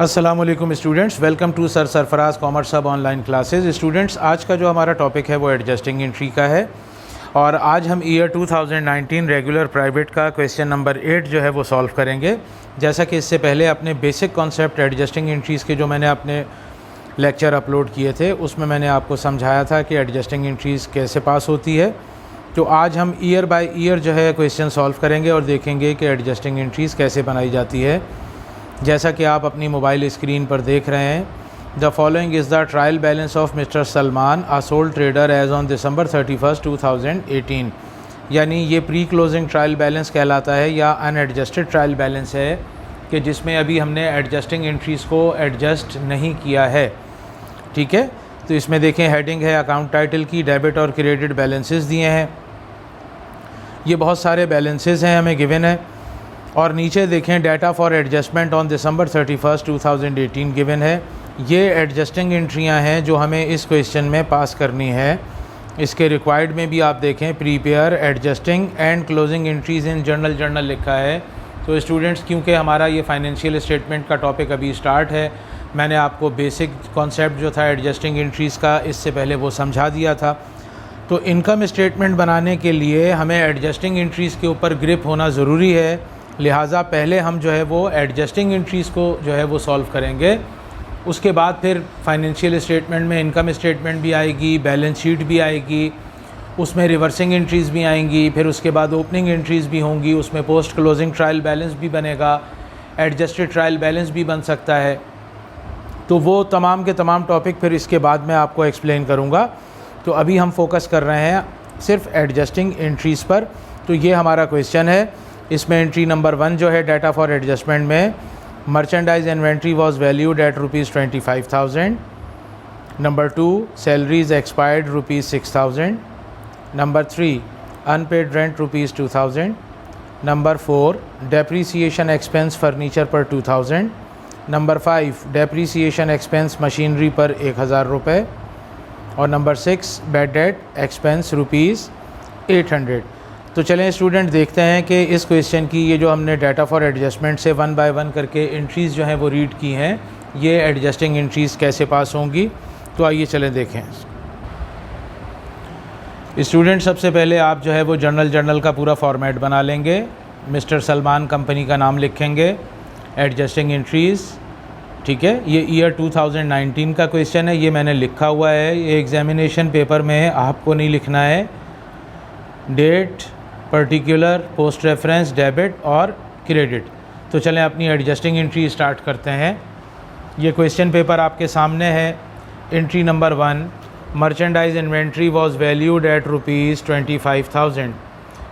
अस्सलाम वालेकुम students, welcome to sir Sarfaraz commerce hub online classes. Students, आज का जो हमारा टॉपिक है वो एडजस्टिंग एंट्री का है और आज हम ईयर 2019 रेगुलर प्राइवेट का क्वेश्चन नंबर 8 जो है वो सॉल्व करेंगे। जैसा कि इससे पहले अपने बेसिक कॉन्सेप्ट एडजस्टिंग एंट्रीज़ के जो मैंने अपने लेक्चर अपलोड किए थे उसमें मैंने आपको समझाया था कि एडजस्टिंग एंट्रीज़ कैसे पास होती है। तो आज हम ईयर बाय ईयर जो है क्वेश्चन सॉल्व करेंगे और देखेंगे कि एडजस्टिंग एंट्रीज़ कैसे बनाई जाती है। जैसा कि आप अपनी मोबाइल स्क्रीन पर देख रहे हैं, the following is the trial balance of mister Salman, a sole trader, as on December 31, 2018। यानी ये प्री क्लोजिंग ट्रायल बैलेंस कहलाता है या अनएडजस्टेड ट्रायल बैलेंस है कि जिसमें अभी हमने एडजस्टिंग एंट्रीज़ को एडजस्ट नहीं किया है। ठीक है, तो इसमें देखें हेडिंग है अकाउंट टाइटल की, डेबिट और क्रेडिट बैलेंसेस दिए हैं। ये बहुत सारे बैलेंसेस हैं हमें गिवन है और नीचे देखें data for adjustment on December 31, 2018 given है। ये एडजस्टिंग एंट्रियां हैं जो हमें इस क्वेश्चन में पास करनी है। इसके रिक्वायर्ड में भी आप देखें prepare adjusting and closing entries in journal लिखा है। तो स्टूडेंट्स, क्योंकि हमारा ये फाइनेंशियल स्टेटमेंट का टॉपिक अभी स्टार्ट है, मैंने आपको बेसिक कॉन्सेप्ट जो था एडजस्टिंग एंट्रीज़ का इससे पहले वो समझा दिया था। तो इनकम स्टेटमेंट बनाने के लिए हमें एडजस्टिंग एंट्रीज़ के ऊपर ग्रिप होना ज़रूरी है। लिहाजा पहले हम जो है वो एडजस्टिंग एंट्रीज़ को जो है वो सॉल्व करेंगे। उसके बाद फिर फाइनेंशियल स्टेटमेंट में इनकम स्टेटमेंट भी आएगी, बैलेंस शीट भी आएगी, उसमें रिवर्सिंग एंट्रीज़ भी आएंगी, फिर उसके बाद ओपनिंग एंट्रीज़ भी होंगी, उसमें पोस्ट क्लोजिंग ट्रायल बैलेंस भी बनेगा, एडजस्टेड ट्रायल बैलेंस भी बन सकता है। तो वो तमाम के तमाम टॉपिक फिर इसके बाद मैं आपको एक्सप्लेन करूँगा। तो अभी हम फोकस कर रहे हैं सिर्फ एडजस्टिंग एंट्रीज़ पर। तो ये हमारा क्वेश्चन है। इसमें एंट्री नंबर 1 जो है डाटा फॉर एडजस्टमेंट में merchandise inventory was valued at ₹25,000। Number 2 salaries expired ₹6,000। Number 3 unpaid rent ₹2,000। Number 4 depreciation expense furniture पर 2,000। नंबर 5 डेप्रीसिएशन एक्सपेंस मशीनरी पर ₹1,000 और नंबर 6 बैड डेट एक्सपेंस ₹800। तो चलें स्टूडेंट, देखते हैं कि इस क्वेश्चन की ये जो हमने डाटा फॉर एडजस्टमेंट से 1 बाय 1 करके एंट्रीज़ जो हैं वो रीड की हैं, ये एडजस्टिंग एंट्रीज़ कैसे पास होंगी। तो आइए चलें देखें। स्टूडेंट, सबसे पहले आप जो है वो जर्नल का पूरा फॉर्मेट बना लेंगे। मिस्टर सलमान कंपनी का नाम लिखेंगे, एडजस्टिंग एंट्रीज़। ठीक है, ये ईयर 2019 का क्वेश्चन है, ये मैंने लिखा हुआ है, ये एग्जामिनेशन पेपर में है, आपको नहीं लिखना है। Date, particular, post reference, debit और क्रेडिट। तो चलें अपनी एडजस्टिंग एंट्री स्टार्ट करते हैं। ये क्वेश्चन पेपर आपके सामने है। Entry number 1 merchandise inventory was valued at ₹25,000।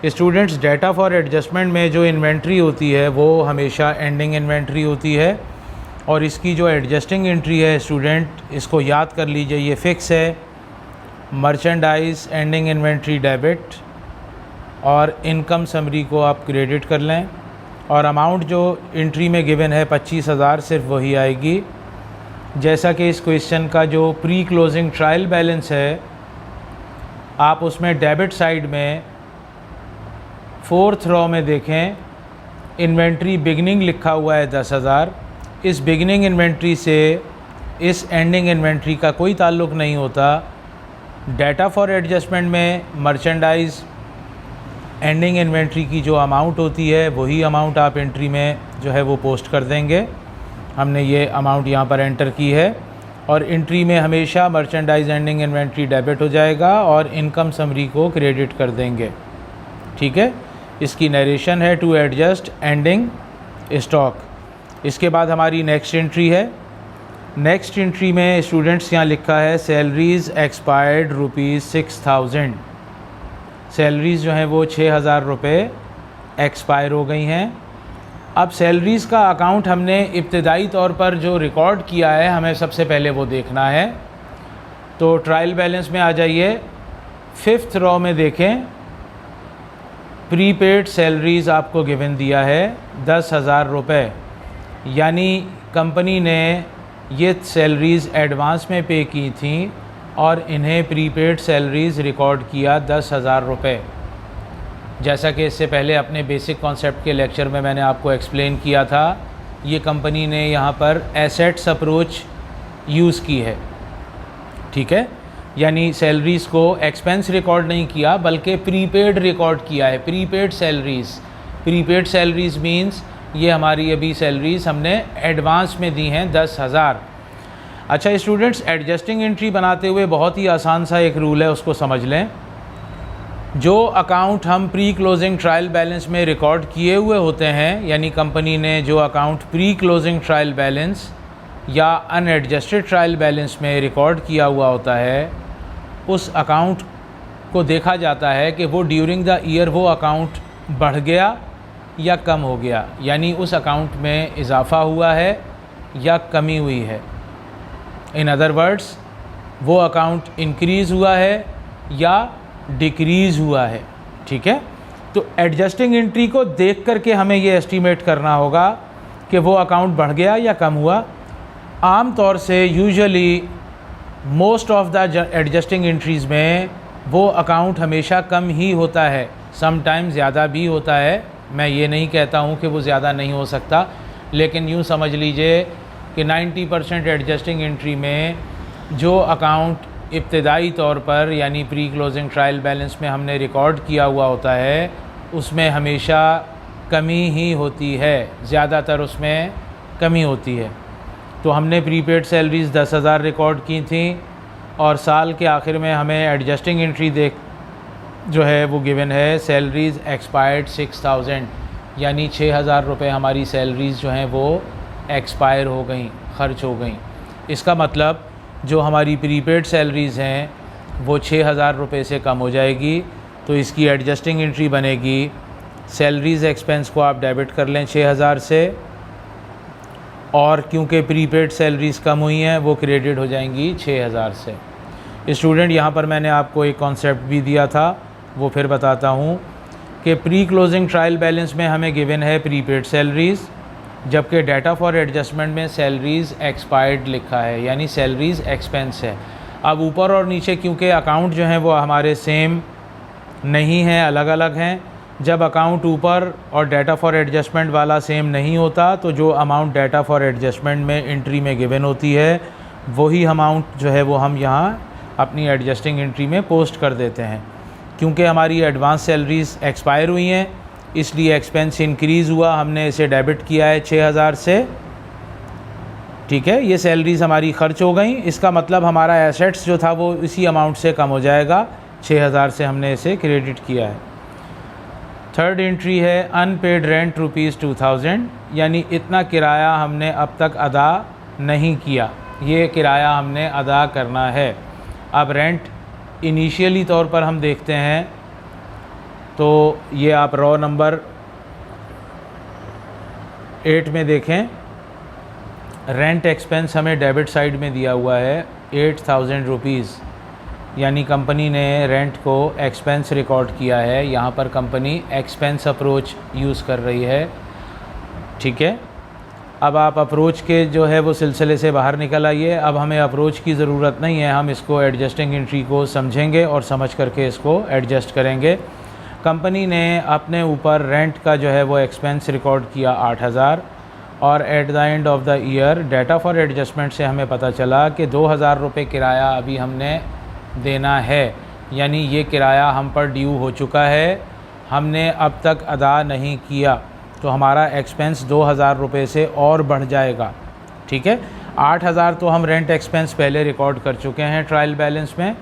Students, data for adjustment में जो इन्वेंट्री होती है वो हमेशा एंडिंग इन्वेंट्री होती है और इसकी जो एडजस्टिंग एंट्री है स्टूडेंट, इसको याद कर लीजिए, ये फ़िक्स है। मर्चेंडाइज एंडिंग इन्वेंट्री डेबिट और इनकम समरी को आप क्रेडिट कर लें और अमाउंट जो एंट्री में गिवन है 25,000 सिर्फ वही आएगी। जैसा कि इस क्वेश्चन का जो प्री क्लोजिंग ट्रायल बैलेंस है, आप उसमें डेबिट साइड में 4th रो में देखें, इन्वेंट्री बिगनिंग लिखा हुआ है 10,000। इस बिगनिंग इन्वेंट्री से इस एंडिंग इन्वेंट्री का कोई ताल्लुक़ नहीं होता। डाटा फॉर एडजस्टमेंट में मर्चेंडाइज एंडिंग इन्वेंट्री की जो अमाउंट होती है वही अमाउंट आप एंट्री में जो है वो पोस्ट कर देंगे। हमने ये अमाउंट यहाँ पर एंटर की है और एंट्री में हमेशा मर्चेंडाइज एंडिंग इन्वेंट्री डेबिट हो जाएगा और इनकम समरी को क्रेडिट कर देंगे। ठीक है, इसकी नरेशन है टू एडजस्ट एंडिंग स्टॉक। इसके बाद हमारी नेक्स्ट एंट्री है। नेक्स्ट एंट्री में स्टूडेंट्स यहाँ लिखा है सैलरीज़ एक्सपायर्ड ₹6,000। सैलरीज़ जो हैं वो ₹6,000 एक्सपायर हो गई हैं। अब सैलरीज़ का अकाउंट हमने इब्तदाई तौर पर जो रिकॉर्ड किया है हमें सबसे पहले वो देखना है। तो ट्रायल बैलेंस में आ जाइए, 5th रो में देखें, प्रीपेड सैलरीज़ आपको गिवन दिया है ₹10,000। यानी कंपनी ने ये सैलरीज़ एडवांस में पे की थी और इन्हें प्रीपेड सैलरीज़ रिकॉर्ड किया ₹10,000। जैसा कि इससे पहले अपने बेसिक कॉन्सेप्ट के लेक्चर में मैंने आपको एक्सप्लेन किया था ये कंपनी ने यहाँ पर एसेट्स अप्रोच यूज़ की है, ठीक है। यानी सैलरीज़ को एक्सपेंस रिकॉर्ड नहीं किया बल्कि प्रीपेड रिकॉर्ड किया है। प्रीपेड सैलरीज़ मींस ये हमारी अभी सैलरीज़ हमने एडवांस में दी हैं 10,000। अच्छा स्टूडेंट्स, एडजस्टिंग एंट्री बनाते हुए बहुत ही आसान सा एक रूल है, उसको समझ लें। जो अकाउंट हम प्री क्लोजिंग ट्रायल बैलेंस में रिकॉर्ड किए हुए होते हैं, यानी कंपनी ने जो account pre closing trial balance या अनएडजस्टेड ट्रायल बैलेंस में रिकॉर्ड किया हुआ होता है, उस अकाउंट को देखा जाता है कि वो ड्यूरिंग द ईयर वो अकाउंट बढ़ गया या कम हो गया, यानी उस अकाउंट में इजाफ़ा हुआ है या कमी हुई है। इन अदर वर्ड्स, वो अकाउंट इंक्रीज़ हुआ है या डिक्रीज़ हुआ है, ठीक है। तो एडजस्टिंग एंट्री को देख करके हमें ये एस्टीमेट करना होगा कि वो अकाउंट बढ़ गया या कम हुआ। आम तौर से usually most of the adjusting entries में वो अकाउंट हमेशा कम ही होता है, सम टाइम ज़्यादा भी होता है। मैं ये नहीं कहता हूँ कि वो ज़्यादा नहीं हो सकता, लेकिन यूँ समझ लीजिए कि 90% एडजस्टिंग एंट्री में जो अकाउंट इब्तदाई तौर पर यानी प्री क्लोजिंग ट्रायल बैलेंस में हमने रिकॉर्ड किया हुआ होता है, उसमें हमेशा कमी ही होती है, ज़्यादातर उसमें कमी होती है। तो हमने प्रीपेड सैलरीज़ 10,000 रिकॉर्ड की थी और साल के आखिर में हमें एडजस्टिंग एंट्री जो है वो गिवन है सैलरीज़ एक्सपायर्ड 6,000, यानी 6,000 रुपये हमारी सैलरीज़ जो हैं वो एक्सपायर हो गई, ख़र्च हो गई। इसका मतलब जो हमारी प्रीपेड सैलरीज़ हैं वो 6,000 रुपये से कम हो जाएगी। तो इसकी एडजस्टिंग एंट्री बनेगी, सैलरीज़ एक्सपेंस को आप डेबिट कर लें 6,000 से, और क्योंकि प्रीपेड सैलरीज़ कम हुई हैं वो क्रेडिट हो जाएंगी 6,000 से। स्टूडेंट, यहाँ पर मैंने आपको एक कॉन्सेप्ट भी दिया था, वो फिर बताता हूँ कि प्री क्लोजिंग ट्रायल बैलेंस में हमें गिवन है प्रीपेड सैलरीज़, जबकि डाटा फॉर एडजस्टमेंट में सैलरीज़ एक्सपायर्ड लिखा है, यानी सैलरीज़ एक्सपेंस है। अब ऊपर और नीचे क्योंकि अकाउंट जो हैं वो हमारे सेम नहीं हैं, अलग अलग हैं। जब अकाउंट ऊपर और डाटा फॉर एडजस्टमेंट वाला सेम नहीं होता तो जो अमाउंट डाटा फॉर एडजस्टमेंट में एंट्री में गिवन होती है वही अमाउंट जो है वो हम यहाँ अपनी एडजस्टिंग एंट्री में पोस्ट कर देते हैं। क्योंकि हमारी एडवांस सैलरीज़ एक्सपायर हुई हैं इसलिए एक्सपेंस इंक्रीज़ हुआ, हमने इसे डेबिट किया है 6,000 से, ठीक है। ये सैलरीज़ हमारी ख़र्च हो गई, इसका मतलब हमारा एसेट्स जो था वो इसी अमाउंट से कम हो जाएगा, 6,000 से हमने इसे क्रेडिट किया है। थर्ड एंट्री है अनपेड रेंट ₹2,000, यानी इतना किराया हमने अब तक अदा नहीं किया, ये किराया हमने अदा करना है। अब रेंट इनिशियली तौर पर हम देखते हैं तो ये आप रॉ नंबर 8 में देखें, रेंट एक्सपेंस हमें डेबिट साइड में दिया हुआ है 8,000 रुपीज़, यानी कंपनी ने रेंट को एक्सपेंस रिकॉर्ड किया है। यहाँ पर कंपनी एक्सपेंस अप्रोच यूज़ कर रही है, ठीक है। अब आप अप्रोच के जो है वो सिलसिले से बाहर निकल आइए। अब हमें अप्रोच की ज़रूरत नहीं है, हम इसको एडजस्टिंग एंट्री को समझेंगे और समझ करके इसको एडजस्ट करेंगे। कंपनी ने अपने ऊपर रेंट का जो है वो एक्सपेंस रिकॉर्ड किया 8,000 और at the end of the year data for adjustment से हमें पता चला कि 2,000 रुपये किराया अभी हमने देना है, यानी ये किराया हम पर ड्यू हो चुका है, हमने अब तक अदा नहीं किया, तो हमारा एक्सपेंस 2,000 रुपये से और बढ़ जाएगा, ठीक है। 8,000 तो हम रेंट एक्सपेंस पहले रिकॉर्ड कर चुके हैं ट्रायल बैलेंस में,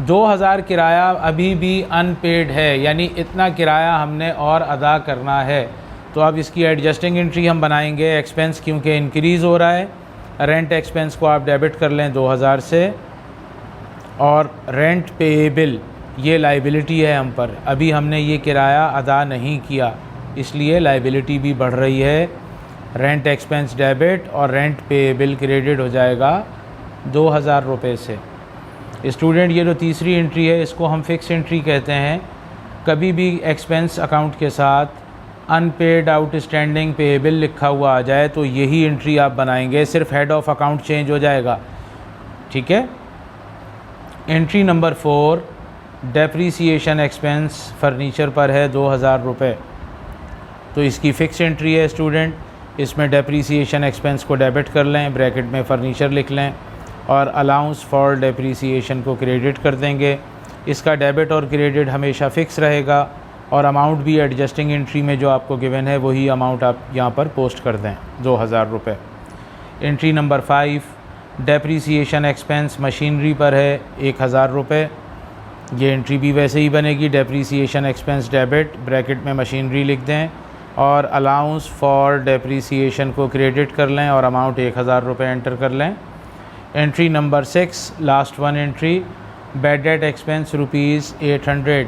2,000 किराया अभी भी अनपेड है, यानी इतना किराया हमने और अदा करना है। तो अब इसकी एडजस्टिंग एंट्री हम बनाएंगे, एक्सपेंस क्योंकि इंक्रीज़ हो रहा है, रेंट एक्सपेंस को आप डेबिट कर लें 2,000 से, और रेंट पेएबल ये लाइबिलिटी है हम पर, अभी हमने ये किराया अदा नहीं किया इसलिए लाइबिलिटी भी बढ़ रही है। रेंट एक्सपेंस डेबिट और रेंट पेएबल क्रेडिट हो जाएगा 2,000 रुपये से। स्टूडेंट, ये जो तीसरी एंट्री है इसको हम फिक्स एंट्री कहते हैं। कभी भी एक्सपेंस अकाउंट के साथ अनपेड आउटस्टैंडिंग पेएबल लिखा हुआ आ जाए तो यही एंट्री आप बनाएंगे, सिर्फ हेड ऑफ अकाउंट चेंज हो जाएगा, ठीक है। Entry number 4, depreciation expense furniture पर है 2,000 रुपये, तो इसकी फ़िक्स एंट्री है स्टूडेंट। इसमें डेप्रीसिएशन एक्सपेंस को डेबिट कर लें, ब्रैकेट में फ़र्नीचर लिख लें, और अलाउंस फॉर डेप्रीसिएशन को क्रेडिट कर देंगे। इसका डेबिट और क्रेडिट हमेशा फ़िक्स रहेगा, और अमाउंट भी एडजस्टिंग एंट्री में जो आपको गिवन है वही अमाउंट आप यहाँ पर पोस्ट कर दें, 2000 रुपये। Entry number 5, depreciation expense machinery पर है 1000 रुपये। ये एंट्री भी वैसे ही बनेगी, डेप्रीसिएशन एक्सपेंस डेबिट, ब्रैकेट में मशीनरी लिख दें, और अलाउंस फॉर डेप्रीसिएशन को क्रेडिट कर लें और अमाउंट 1000 रुपये एंटर कर लें। Entry number 6, last one entry, bad debt expense ₹800।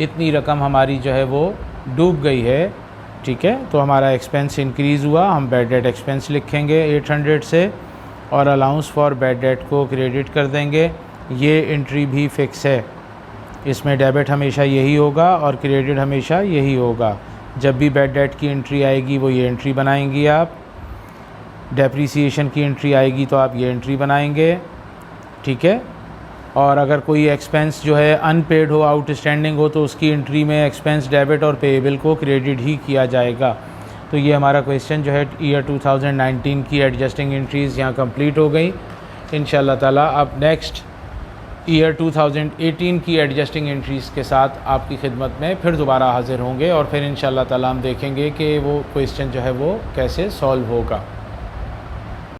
इतनी रकम हमारी जो है वो डूब गई है, ठीक है, तो हमारा एक्सपेंस इंक्रीज़ हुआ, हम बैड डेट एक्सपेंस लिखेंगे 800 से, और अलाउंस फॉर बैड डेट को क्रेडिट कर देंगे। ये एंट्री भी फ़िक्स है, इसमें डेबिट हमेशा यही होगा और क्रेडिट हमेशा यही होगा। जब भी बैड डेट की एंट्री आएगी वो ये एंट्री बनाएंगी आप, डेप्रीसिएशन की एंट्री आएगी तो आप ये एंट्री बनाएंगे, ठीक है। और अगर कोई एक्सपेंस जो है अनपेड हो, आउटस्टैंडिंग हो, तो उसकी एंट्री में एक्सपेंस डेबिट और पेएबल को क्रेडिट ही किया जाएगा। तो ये हमारा क्वेश्चन जो है ईयर 2019 की एडजस्टिंग एंट्रीज़ यहाँ कंप्लीट हो गई। इंशाल्लाह ताला अब नेक्स्ट ईयर 2018 की एडजस्टिंग एंट्रीज़ के साथ आपकी खिदमत में फिर दोबारा हाज़िर होंगे, और फिर इंशाल्लाह ताला हम देखेंगे कि वो क्वेश्चन जो है वो कैसे सॉल्व होगा।